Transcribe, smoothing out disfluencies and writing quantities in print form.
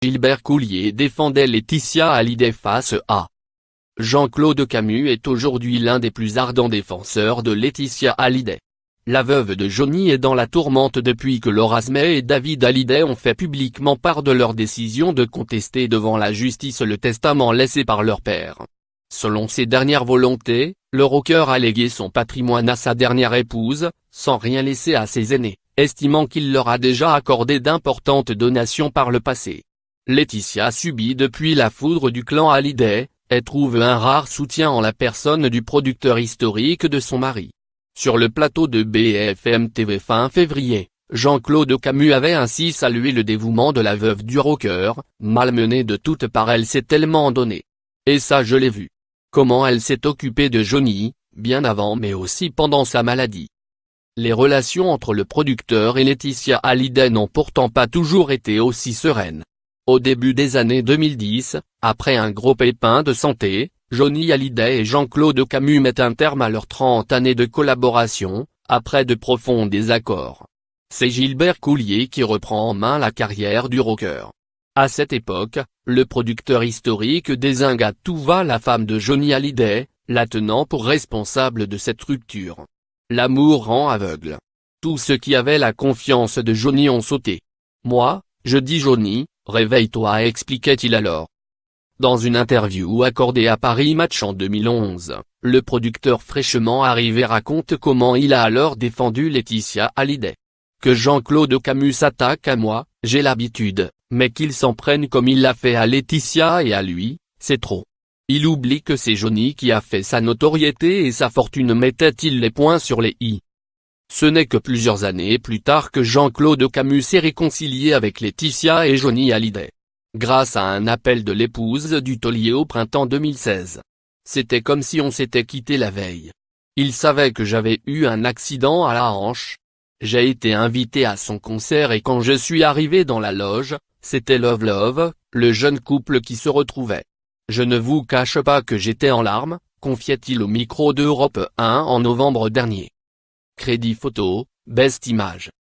Gilbert Coulier défendait Laetitia Hallyday face à Jean-Claude Camus est aujourd'hui l'un des plus ardents défenseurs de Laetitia Hallyday. La veuve de Johnny est dans la tourmente depuis que Laura Smay et David Hallyday ont fait publiquement part de leur décision de contester devant la justice le testament laissé par leur père. Selon ses dernières volontés, le rocker a légué son patrimoine à sa dernière épouse, sans rien laisser à ses aînés, estimant qu'il leur a déjà accordé d'importantes donations par le passé. Laetitia subit depuis la foudre du clan Hallyday, et trouve un rare soutien en la personne du producteur historique de son mari. Sur le plateau de BFM TV fin février, Jean-Claude Camus avait ainsi salué le dévouement de la veuve du rocker, malmenée de toutes parts elle s'est tellement donnée. Et ça je l'ai vu. Comment elle s'est occupée de Johnny, bien avant mais aussi pendant sa maladie. Les relations entre le producteur et Laetitia Hallyday n'ont pourtant pas toujours été aussi sereines. Au début des années 2010, après un gros pépin de santé, Johnny Hallyday et Jean-Claude Camus mettent un terme à leurs 30 années de collaboration, après de profonds désaccords. C'est Gilbert Coulier qui reprend en main la carrière du rocker. À cette époque, le producteur historique désigne à tout va la femme de Johnny Hallyday, la tenant pour responsable de cette rupture. L'amour rend aveugle. Tous ceux qui avaient la confiance de Johnny ont sauté. Moi, je dis Johnny, réveille-toi, expliquait-il alors. Dans une interview accordée à Paris Match en 2011, le producteur fraîchement arrivé raconte comment il a alors défendu Laetitia Hallyday. Que Jean-Claude Camus s'attaque à moi, j'ai l'habitude, mais qu'il s'en prenne comme il l'a fait à Laetitia et à lui, c'est trop. Il oublie que c'est Johnny qui a fait sa notoriété et sa fortune, mettait-il les points sur les i. Ce n'est que plusieurs années plus tard que Jean-Claude Camus s'est réconcilié avec Laetitia et Johnny Hallyday. Grâce à un appel de l'épouse du taulier au printemps 2016. C'était comme si on s'était quitté la veille. Il savait que j'avais eu un accident à la hanche. J'ai été invité à son concert et quand je suis arrivé dans la loge, c'était Love Love, le jeune couple qui se retrouvait. Je ne vous cache pas que j'étais en larmes, confiait-il au micro d'Europe 1 en novembre dernier. Crédit photo, Best Image.